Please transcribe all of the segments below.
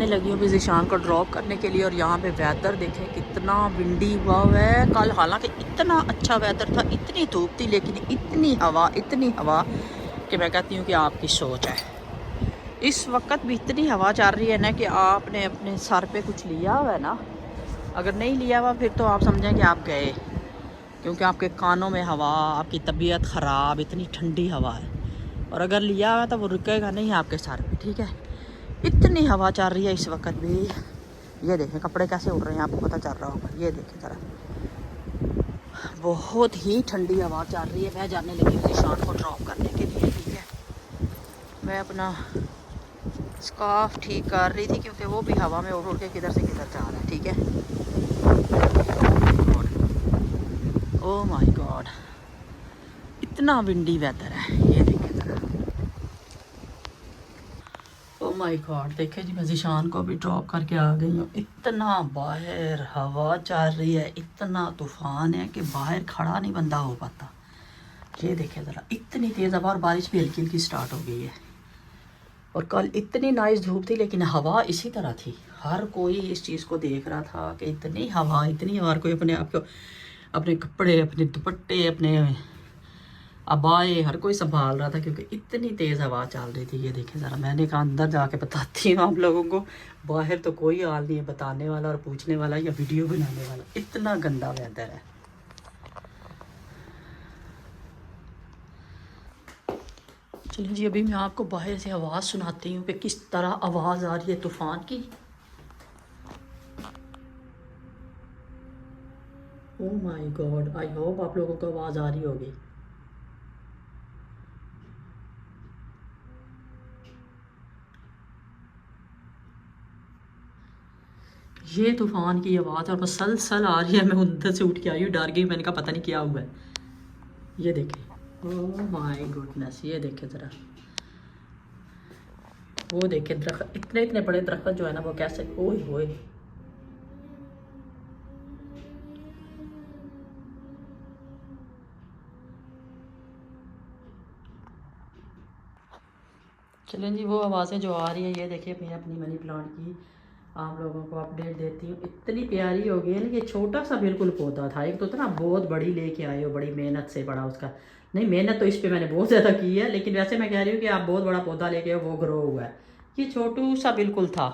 जाने लगी हूँ ज़ीशान को ड्रॉप करने के लिए। और यहाँ पे वेदर देखें कितना विंडी हुआ है। कल हालांकि इतना अच्छा वेदर था, इतनी धूप थी, लेकिन इतनी हवा कि मैं कहती हूँ कि आपकी सोच है। इस वक्त भी इतनी हवा चल रही है ना कि आपने अपने सर पे कुछ लिया हुआ है ना, अगर नहीं लिया हुआ फिर तो आप समझें कि आप गए, क्योंकि आपके कानों में हवा, आपकी तबीयत ख़राब, इतनी ठंडी हवा है। और अगर लिया हुआ तो वो रुकेगा नहीं आपके सर पे, ठीक है। इतनी हवा चल रही है इस वक्त भी। ये देखें कपड़े कैसे उड़ रहे हैं, आपको पता चल रहा होगा। ये देखें ज़रा, बहुत ही ठंडी हवा चल रही है। मैं जाने लगी हूँ ज़ीशान को ड्रॉप करने के लिए, ठीक है। मैं अपना स्कार्फ ठीक कर रही थी क्योंकि वो भी हवा में उड़ उड़ के किधर से किधर जा रहा है, ठीक है। ओह माय गॉड, इतना विंडी वेदर है। ये देखें ज़रा, ओह माय गॉड। देखें जी, मैं ज़ीशान को भी ड्रॉप करके आ गई हूँ। इतना बाहर हवा चल रही है, इतना तूफ़ान है कि बाहर खड़ा नहीं बंदा हो पाता। ये देखें ज़रा, इतनी तेज़ हवा, और बारिश भी हल्की हल्की स्टार्ट हो गई है। और कल इतनी नाइस धूप थी, लेकिन हवा इसी तरह थी। हर कोई इस चीज़ को देख रहा था कि इतनी हवा, हर कोई अपने आप को, अपने कपड़े, अपने दुपट्टे, अपने अबाए, हर कोई संभाल रहा था क्योंकि इतनी तेज़ हवा चल रही थी। ये देखें ज़रा, मैंने कहा अंदर जाके बताती हूँ आप लोगों को। बाहर तो कोई हाल नहीं है बताने वाला और पूछने वाला या वीडियो बनाने वाला, इतना गंदा वेदर है। चलिए जी, अभी मैं आपको बाहर से आवाज़ सुनाती हूँ कि किस तरह आवाज़ आ रही है तूफ़ान की। Oh my God, I hope आप लोगों को आवाज़ आ रही होगी। ये तूफ़ान की आवाज़ और मसलसल आ रही है। मैं अंदर से उठ के आई हूँ, डर गई, मैंने कहा पता नहीं क्या हुआ है। ये देखें, ओह माय गुडनेस, ये देखें ज़रा, वो देखें दरख्त, इतने इतने बड़े दरख्त जो है ना, वो कैसे, ओए होए। चलें जी, वो आवाज़ें जो आ रही हैं, ये देखिए मैं अपनी मनी प्लांट की आप लोगों को अपडेट देती हूँ। इतनी प्यारी हो गई है ना, ये छोटा सा बिल्कुल पौधा था। एक तो था ना, बहुत बड़ी लेके आए हो, बड़ी मेहनत से बड़ा उसका, नहीं मेहनत तो इस पे मैंने बहुत ज़्यादा की है, लेकिन वैसे मैं कह रही हूँ कि आप बहुत बड़ा पौधा लेके आओ, वो ग्रो हुआ है। ये छोटू सा बिल्कुल था,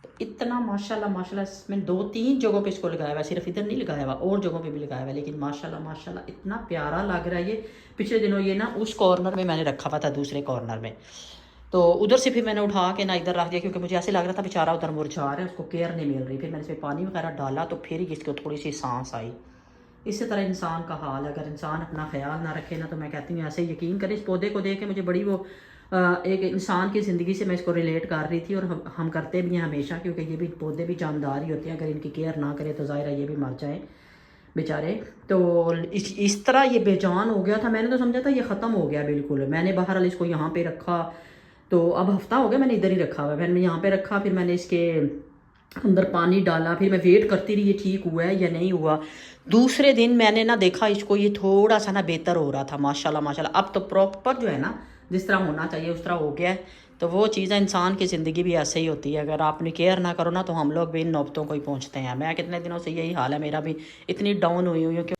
तो इतना माशाल्लाह माशाल्लाह, इसमें 2-3 जगहों पे इसको लगाया हुआ है, सिर्फ इधर नहीं लगाया हुआ, और जगहों पे भी लगाया हुआ है, लेकिन माशाल्लाह माशाल्लाह इतना प्यारा लग रहा है ये। पिछले दिनों ये ना उस कॉर्नर में मैंने रखा हुआ था, दूसरे कॉर्नर में, तो उधर से फिर मैंने उठा के ना इधर रख दिया, क्योंकि मुझे ऐसे लग रहा था बेचारा उधर मुरझा रहा है, उसको केयर नहीं मिल रही। फिर मैंने इसमें पानी वगैरह डाला तो फिर ही इसको थोड़ी सी सांस आई। इसी तरह इंसान का हाल है, अगर इंसान अपना ख्याल ना रखे ना, तो मैं कहती हूँ ऐसे यकीन करें, इस पौधे को देख के मुझे बड़ी वो एक इंसान की ज़िंदगी से मैं इसको रिलेट कर रही थी। और हम करते भी हैं हमेशा, क्योंकि ये भी पौधे भी जानदार ही होते हैं, अगर इनकी केयर ना करें तो ज़ाहिर है ये भी मर जाएँ बेचारे। तो इस तरह ये बेजान हो गया था। मैंने तो समझा था ये ख़त्म हो गया बिल्कुल। मैंने बहरहाल इसको यहाँ पे रखा, तो अब हफ्ता हो गया मैंने इधर ही रखा हुआ है। मैंने यहाँ पे रखा, फिर मैंने इसके अंदर पानी डाला, फिर मैं वेट करती रही ये ठीक हुआ है या नहीं हुआ। दूसरे दिन मैंने ना देखा इसको, ये थोड़ा सा ना बेहतर हो रहा था, माशाल्लाह माशाल्लाह। अब तो प्रॉपर जो है ना, जिस तरह होना चाहिए उस तरह हो गया है। तो वो चीज़ है, इंसान की ज़िंदगी भी ऐसे ही होती है, अगर आपने केयर ना करो ना तो हम लोग भी इन नौबतों को ही पहुँचते हैं। मैं कितने दिनों से यही हाल है, मेरा भी इतनी डाउन हुई हुई हूँ कि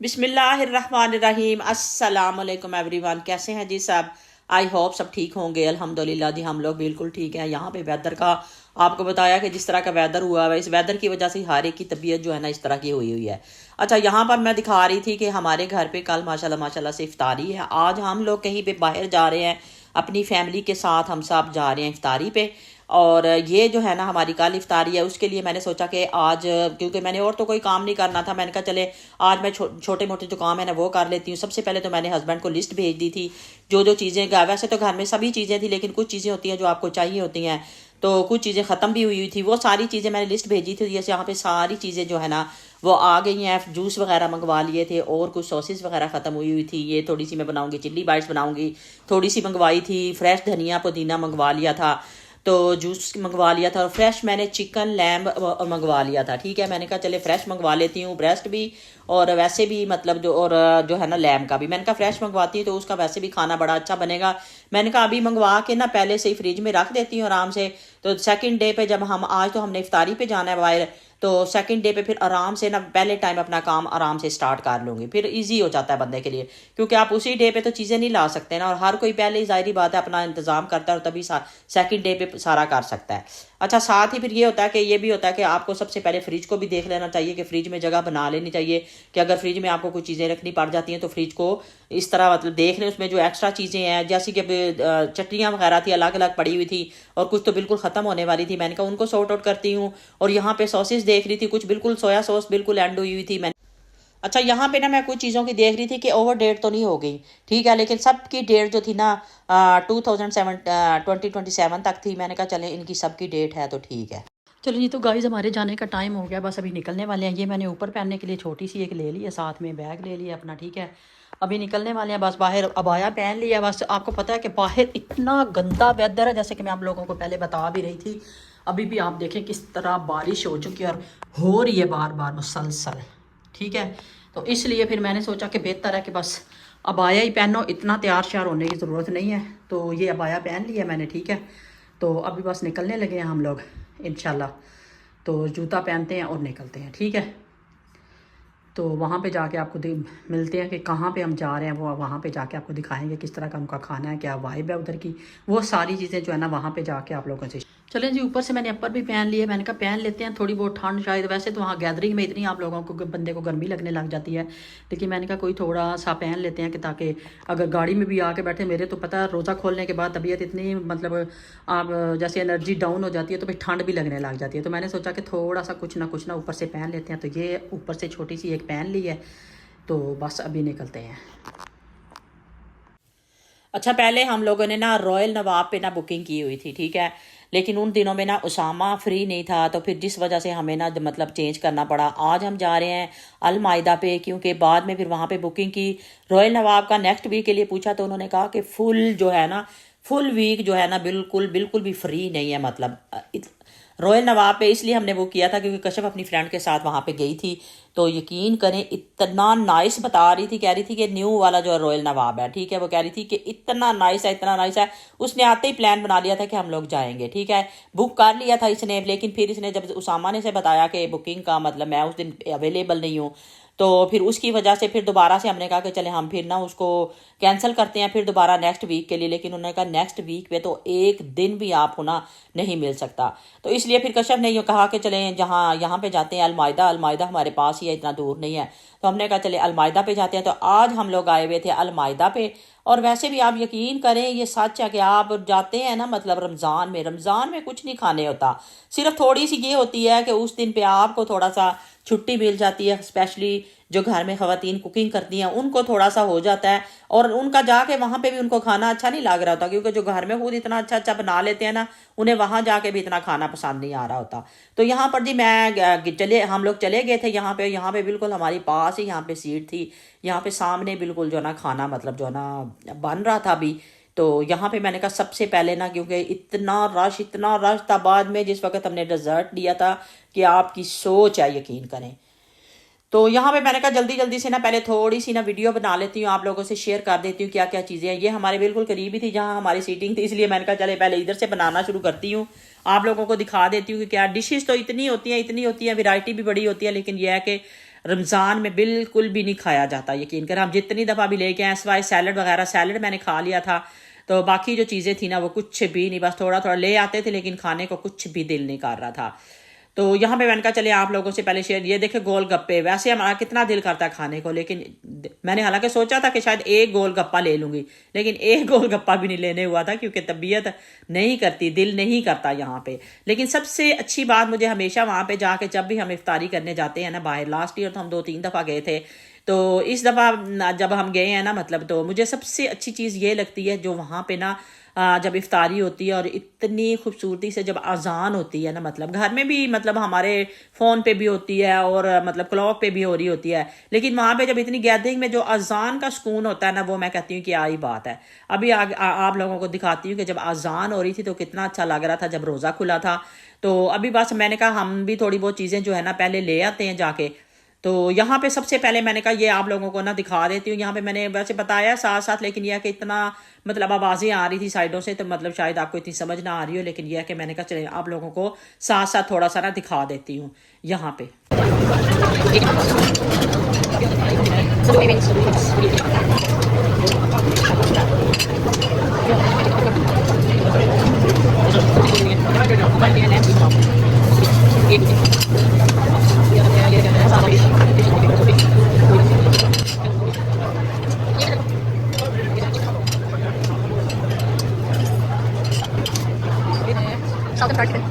बिस्मिल्लाहिर्रहमानिर्रहीम, अस्सलाम वालेकुम एवरीवन। कैसे हैं जी सब? आई होप सब ठीक होंगे। अल्हम्दुलिल्लाह जी, हम लोग बिल्कुल ठीक हैं। यहाँ पे वेदर का आपको बताया कि जिस तरह का वेदर हुआ है, इस वेदर की वजह से हर एक की तबीयत जो है ना इस तरह की हुई हुई है। अच्छा, यहाँ पर मैं दिखा रही थी कि हमारे घर पे कल माशाल्लाह माशाल्लाह से इफ्तारी है। आज हम लोग कहीं पे बाहर जा रहे हैं, अपनी फैमिली के साथ हम सब जा रहे हैं इफ्तारी पे। और ये जो है ना हमारी कल इफ्तारी है, उसके लिए मैंने सोचा कि आज, क्योंकि मैंने और तो कोई काम नहीं करना था, मैंने कहा चले आज मैं छोटे मोटे जो काम है ना वो कर लेती हूँ। सबसे पहले तो मैंने हस्बैंड को लिस्ट भेज दी थी, जो जो चीज़ें, वैसे तो घर में सभी चीज़ें थी, लेकिन कुछ चीज़ें होती हैं जो आपको चाहिए होती हैं, तो कुछ चीज़ें ख़त्म भी हुई थी। वो सारी चीज़ें मैंने लिस्ट भेजी थी, जैसे यहाँ पे सारी चीज़ें जो है ना वो आ गई हैं। जूस वगैरह मंगवा लिए थे, और कुछ सॉसेस वगैरह ख़त्म हुई हुई थी। ये थोड़ी सी मैं बनाऊँगी चिल्ली बाइट्स बनाऊँगी, थोड़ी सी मंगवाई थी फ्रेश धनिया पुदीना मंगवा लिया था। तो जूस मंगवा लिया था, और फ्रेश मैंने चिकन लैम्ब मंगवा लिया था। ठीक है, मैंने कहा चले फ्रेश मंगवा लेती हूँ, ब्रेस्ट भी और वैसे भी मतलब जो, और जो है ना लैम्ब का भी मैंने कहा फ्रेश मंगवाती हूँ तो उसका वैसे भी खाना बड़ा अच्छा बनेगा। मैंने कहा अभी मंगवा के ना पहले से ही फ्रिज में रख देती हूँ आराम से, तो सेकंड डे पे जब हम, आज तो हमने इफ्तारी पे जाना है बाहर, तो सेकंड डे पे फिर आराम से ना पहले टाइम अपना काम आराम से स्टार्ट कर लूँगी, फिर इजी हो जाता है बंदे के लिए, क्योंकि आप उसी डे पे तो चीज़ें नहीं ला सकते ना, और हर कोई पहले ही ज़ाहिरी बात है अपना इंतज़ाम करता है और तभी सेकंड डे पे सारा कर सकता है। अच्छा, साथ ही फिर ये होता है कि ये भी होता है कि आपको सबसे पहले फ्रिज को भी देख लेना चाहिए कि फ्रिज में जगह बना लेनी चाहिए कि अगर फ्रिज में आपको कुछ चीज़ें रखनी पड़ जाती हैं तो फ्रिज को इस तरह मतलब देख लें, उसमें जो एक्स्ट्रा चीज़ें हैं जैसे कि चटनियाँ वगैरह थी अलग अलग पड़ी हुई थी और कुछ तो बिल्कुल ख़त्म होने वाली थी, मैंने कहा उनको सॉर्ट आउट करती हूँ। और यहाँ पे सॉसेस देख रही थी, कुछ बिल्कुल सोया सॉस बिल्कुल एंड हुई हुई थी। मैंने अच्छा यहाँ पे ना मैं कुछ चीज़ों की देख रही थी कि ओवर डेट तो नहीं हो गई, ठीक है, लेकिन सबकी डेट जो थी ना 2027 तक थी। मैंने कहा चले इनकी सबकी डेट है तो ठीक है। चलो जी, तो गाइस हमारे जाने का टाइम हो गया, बस अभी निकलने वाले हैं। ये मैंने ऊपर पहनने के लिए छोटी सी एक ले ली है, साथ में बैग ले लिया अपना, ठीक है, अभी निकलने वाले हैं बस बाहर। अबाया पहन लिया, बस आपको पता है कि बाहर इतना गंदा वेदर है, जैसे कि मैं आप लोगों को पहले बता भी रही थी। अभी भी आप देखें किस तरह बारिश हो चुकी है और हो रही है बार बार मुसलसल, ठीक है। तो इसलिए फिर मैंने सोचा कि बेहतर है कि बस अबाया ही पहनो, इतना तैयार श्यार होने की ज़रूरत नहीं है। तो ये अबाया पहन लिया मैंने, ठीक है। तो अभी बस निकलने लगे हैं हम लोग इंशाल्लाह। तो जूता पहनते हैं और निकलते हैं, ठीक है। तो वहाँ पे जाके आपको मिलते हैं कि कहाँ पे हम जा रहे हैं, वो वहाँ पे जाके आपको दिखाएंगे किस तरह का उनका खाना है, क्या वाइब है उधर की, वो सारी चीज़ें जो है ना वहाँ पे जाके आप लोगों से। चलें जी, ऊपर से मैंने अपर भी पहन लिया, मैंने कहा पहन लेते हैं, थोड़ी बहुत ठंड शायद, वैसे तो वहाँ गैदरिंग में इतनी आप लोगों को बंदे को गर्मी लगने लग जाती है, लेकिन मैंने कहा कोई थोड़ा सा पहन लेते हैं कि ताकि अगर गाड़ी में भी आके बैठे, मेरे तो पता है रोज़ा खोलने के बाद तबीयत इतनी मतलब आप जैसे एनर्जी डाउन हो जाती है तो फिर ठंड भी लगने लग जाती है। तो मैंने सोचा कि थोड़ा सा कुछ ना ऊपर से पहन लेते हैं, तो ये ऊपर से छोटी सी एक पहन ली है। तो बस अभी निकलते हैं। अच्छा, पहले हम लोगों ने ना रॉयल नवाब पे ना बुकिंग की हुई थी, ठीक है, लेकिन उन दिनों में ना उसामा फ्री नहीं था, तो फिर जिस वजह से हमें ना मतलब चेंज करना पड़ा। आज हम जा रहे हैं अल मायदा पे, क्योंकि बाद में फिर वहाँ पे बुकिंग की रॉयल नवाब का नेक्स्ट वीक के लिए पूछा तो उन्होंने कहा कि फुल जो है ना, फुल वीक जो है ना बिल्कुल बिल्कुल भी फ्री नहीं है, मतलब रॉयल नवाब पे इसलिए हमने वो किया था क्योंकि कश्यप अपनी फ्रेंड के साथ वहाँ पे गई थी। तो यकीन करें इतना नाइस बता रही थी, कह रही थी कि न्यू वाला जो रॉयल नवाब है, ठीक है, वो कह रही थी कि इतना नाइस है, इतना नाइस है। उसने आते ही प्लान बना लिया था कि हम लोग जाएंगे, ठीक है, बुक कर लिया था इसने, लेकिन फिर इसने जब उसामा ने से बताया कि बुकिंग का मतलब मैं उस दिन अवेलेबल नहीं हूँ, तो फिर उसकी वजह से फिर दोबारा से हमने कहा कि चले हम फिर ना उसको कैंसिल करते हैं फिर दोबारा नेक्स्ट वीक के लिए। लेकिन उन्होंने कहा नेक्स्ट वीक पे तो एक दिन भी आप होना नहीं मिल सकता, तो इसलिए फिर कश्यप ने यूँ कहा कि चलें जहाँ यहाँ पे जाते हैं अलमायदा, अलमायदा हमारे पास ही है, इतना दूर नहीं है। तो हमने कहा चले अलमायदा पे जाते हैं। तो आज हम लोग आए हुए थे अलमायदा पे। और वैसे भी आप यकीन करें ये सच है कि आप जाते हैं ना, मतलब रमज़ान में कुछ नहीं खाने होता, सिर्फ थोड़ी सी ये होती है कि उस दिन पे आपको थोड़ा सा छुट्टी मिल जाती है, स्पेशली जो घर में ख़वातीन कुकिंग करती हैं उनको थोड़ा सा हो जाता है, और उनका जाके वहाँ पे भी उनको खाना अच्छा नहीं लग रहा होता, क्योंकि जो घर में खुद इतना अच्छा अच्छा बना लेते हैं ना, उन्हें वहाँ जाके भी इतना खाना पसंद नहीं आ रहा होता। तो यहाँ पर जी हम लोग चले गए थे यहाँ पे बिल्कुल हमारी पास ही यहाँ पे सीट थी, यहाँ पे सामने बिल्कुल जो ना खाना मतलब जो ना बन रहा था अभी। तो यहाँ पे मैंने कहा सबसे पहले ना, क्योंकि इतना रश था, बाद में जिस वक्त हमने डिज़र्ट लिया था कि आपकी सोच है यकीन करें। तो यहाँ पे मैंने कहा जल्दी जल्दी से ना पहले थोड़ी सी ना वीडियो बना लेती हूँ, आप लोगों से शेयर कर देती हूँ क्या क्या चीज़ें हैं। ये हमारे बिल्कुल करीब ही थी जहाँ हमारी सीटिंग थी, इसलिए मैंने कहा चले पहले इधर से बनाना शुरू करती हूँ, आप लोगों को दिखा देती हूँ कि क्या डिशेस तो इतनी होती हैं, वैरायटी भी बड़ी होती है, लेकिन यह है कि रमज़ान में बिल्कुल भी नहीं खाया जाता। यकीन कर हम जितनी दफ़ा भी लेके आए, सिवाय सैलड वगैरह, सैलड मैंने खा लिया था, तो बाकी जो चीज़ें थी ना वो कुछ भी नहीं, बस थोड़ा थोड़ा ले आते थे, लेकिन खाने को कुछ भी दिल नहीं कर रहा था। तो यहाँ पे मैंने कहा चले आप लोगों से पहले शेयर, ये देखे गोलगप्पे, वैसे हमारा कितना दिल करता है खाने को, लेकिन मैंने हालांकि सोचा था कि शायद एक गोलगप्पा ले लूँगी, लेकिन एक गोलगप्पा भी नहीं लेने हुआ था, क्योंकि तबीयत नहीं करती, दिल नहीं करता यहाँ पे। लेकिन सबसे अच्छी बात मुझे हमेशा वहाँ पे जाके, जब भी हम इफ्तारी करने जाते हैं ना बाहर, लास्ट ईयर तो हम 2-3 दफ़ा गए थे, तो इस दफ़ा जब हम गए हैं ना मतलब, तो मुझे सबसे अच्छी चीज़ ये लगती है जो वहाँ पे ना जब इफ्तारी होती है और इतनी खूबसूरती से जब अजान होती है ना, मतलब घर में भी मतलब हमारे फ़ोन पे भी होती है और मतलब क्लॉक पे भी हो रही होती है, लेकिन वहाँ पे जब इतनी गैदरिंग में जो अजान का सुकून होता है ना, वो मैं कहती हूँ कि आई बात है। अभी आप लोगों को दिखाती हूँ कि जब अजान हो रही थी तो कितना अच्छा लग रहा था जब रोज़ा खुला था। तो अभी बस मैंने कहा हम भी थोड़ी बहुत चीज़ें जो है ना पहले ले आते हैं जाके। तो यहाँ पे सबसे पहले मैंने कहा ये आप लोगों को ना दिखा देती हूँ। यहाँ पे मैंने वैसे बताया साथ साथ, लेकिन यह कि इतना मतलब आवाज़ें आ रही थी साइडों से, तो मतलब शायद आपको इतनी समझ ना आ रही हो, लेकिन यह है कि मैंने कहा चले आप लोगों को साथ साथ थोड़ा सा ना दिखा देती हूँ यहाँ पे। Southern fried chicken,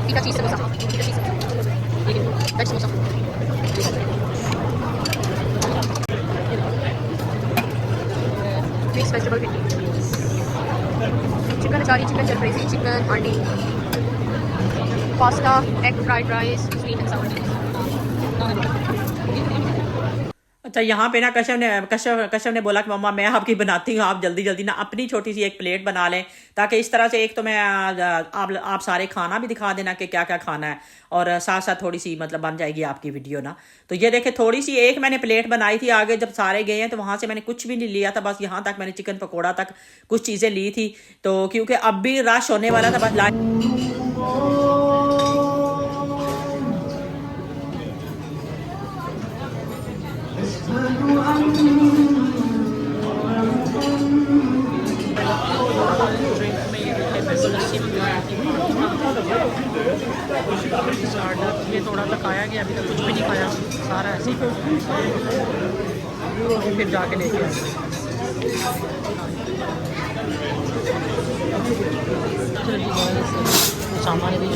tikka cheese samosa, veg samosa, mixed vegetable pickle, chicken achari, chicken jalfrezi, chicken handi, pasta, egg fried rice, sweet and sour cheese. अच्छा, यहाँ पे ना कश्यप ने बोला कि मम्मा मैं आपकी बनाती हूँ, आप जल्दी जल्दी ना अपनी छोटी सी एक प्लेट बना लें, ताकि इस तरह से एक तो मैं आप सारे खाना भी दिखा देना कि क्या क्या खाना है, और साथ साथ थोड़ी सी मतलब बन जाएगी आपकी वीडियो ना। तो ये देखे थोड़ी सी एक मैंने प्लेट बनाई थी, आगे जब सारे गए हैं तो वहाँ से मैंने कुछ भी नहीं लिया था, बस यहाँ तक मैंने चिकन पकौड़ा तक कुछ चीज़ें ली थी। तो क्योंकि अब भी रश होने वाला था, बस ये थोड़ा सा खाया गया, अभी तक कुछ भी नहीं खाया, सारा ऐसे ही फिर जाके लेके आए। सामान भी जी।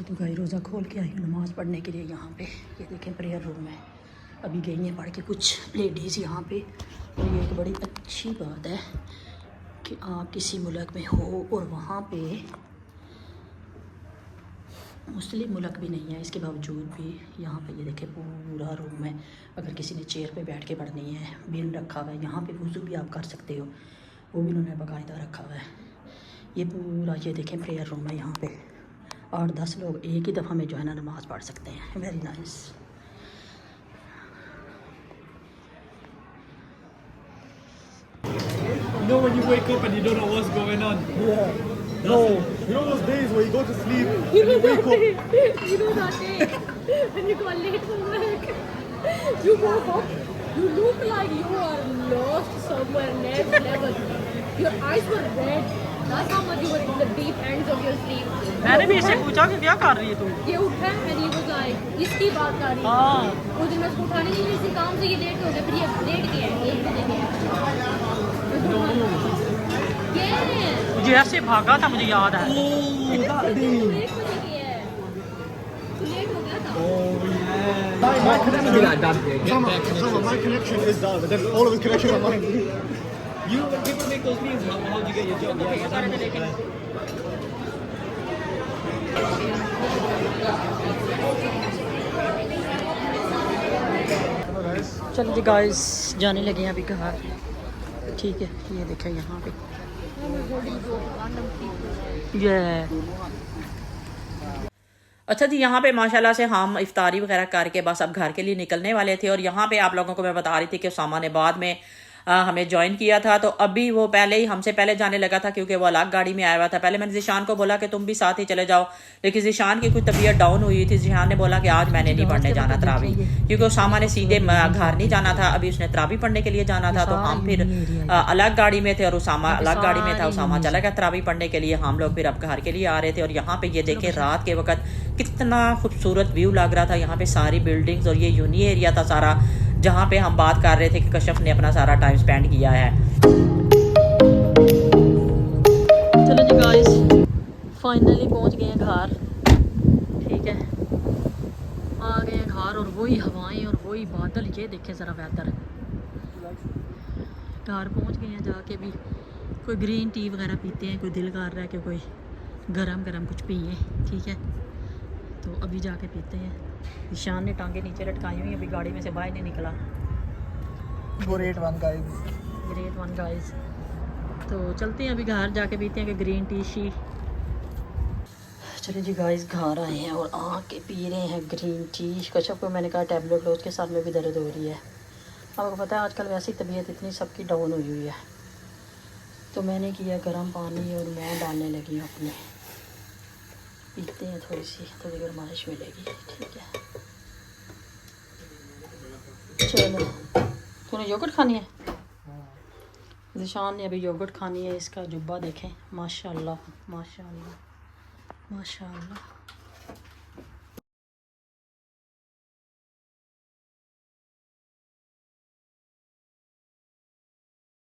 तो भाई रोज़ा खोल के आई हूँ नमाज़ पढ़ने के लिए यहाँ पे। ये देखें प्रेयर रूम है, अभी गई हैं पढ़ के कुछ लेडीज़ यहाँ पे। और ये एक बड़ी अच्छी बात है कि आप किसी मुल्क में हो और वहाँ पे मुस्लिम मुल्क भी नहीं है, इसके बावजूद भी यहाँ पे ये देखें पूरा रूम है। अगर किसी ने चेयर पे बैठ के पढ़नी है, बिन रखा हुआ है, यहाँ पे वज़ू भी आप कर सकते हो, वो भी उन्होंने बाकायदा रखा हुआ है। ये पूरा ये देखें प्रेयर रूम है, यहाँ पे 8-10 लोग एक ही दफ़ा में जो है ना नमाज़ पढ़ सकते हैं। Very nice. You know when you wake up and you don't know what's going on? Yeah. No. You know those days where you go to sleep and you wake up? You know that day when you got late from work. You woke up, you look like you are lost somewhere next level. Your eyes were red. That's how much you were in the deep ends of your sleep. मैंने भी इससे पूछा कि क्या कर रही है तू? ये उठा and he was like, इसकी बात कर रही है। उस दिन मैं उसको उठाने के लिए इसी काम से ये लेट हो गया, फिर ये लेट गया है, 1 बजे गया। मुझे ऐसे भागा था, मुझे याद है। My connection be like that. My connection is down, but then all of his connection on mine. You when people make those memes, how do you get your job? चलो जी गाइस, जाने लगे हैं अभी घर। ठीक है, ये देखें यहाँ पे ये। अच्छा जी, यहाँ पे माशाल्लाह से हम इफ्तारी वगैरह करके बस अब घर के लिए निकलने वाले थे। और यहाँ पे आप लोगों को मैं बता रही थी कि उसामा ने बाद में हमें ज्वाइन किया था, तो अभी वो पहले ही हमसे पहले जाने लगा था क्योंकि वो अलग गाड़ी में आया हुआ था। पहले मैंने ज़िशान को बोला कि तुम भी साथ ही चले जाओ, लेकिन ज़िशान की कुछ तबीयत डाउन हुई थी। ज़िशान ने बोला कि आज मैंने नहीं पढ़ने जाना तरावी, क्योंकि उसामा ने सीधे घर नहीं जाना था, अभी उसने तरावी पढ़ने के लिए जाना था। तो हम फिर अलग गाड़ी में थे और उसामा अलग गाड़ी में था। उसामा चला गया तरावी पढ़ने के लिए, हम लोग फिर अब घर के लिए आ रहे थे। और यहाँ पे ये देखें रात के वक्त कितना खूबसूरत व्यू लग रहा था। यहाँ पे सारी बिल्डिंग्स और ये यूनी एरिया था सारा, जहाँ पे हम बात कर रहे थे कि कश्यप ने अपना सारा टाइम स्पेंड किया है। चलो जी गाइस, फाइनली पहुंच गए हैं घर। ठीक है, आ गए हैं घर और वही हवाएं और वही बादल, ये देखें ज़रा वेदर। घर पहुंच गए हैं, जाके भी कोई ग्रीन टी वगैरह पीते हैं, कोई दिल कर रहा है कि कोई गरम गरम कुछ पिए। ठीक है, तो अभी जाके पीते हैं। ईशान ने टांगे नीचे लटकाई हुई, अभी गाड़ी में से बाहर नहीं निकला। Great one, guys. Great one guys. तो चलते हैं, अभी घर जाके पीते हैं कि ग्रीन टी शी। चलिए जी गाइस, घर आए हैं और आके पी रहे हैं ग्रीन टी। कश्यप को मैंने कहा टैबलेट लो, उसके साथ में भी दर्द हो रही है। आपको पता है आजकल वैसी तबीयत इतनी सबकी डाउन हुई हुई है, तो मैंने किया गर्म पानी और मैं डालने लगी हूँ अपने। पीते हैं, थोड़ी गर्माइश मिलेगी। ठीक है, चलो। तूने योगर्ट खानी है? ज़िशान ने अभी योगर्ट खानी है। इसका जुब्बा देखें, माशाल्लाह माशाल्लाह माशाल्लाह।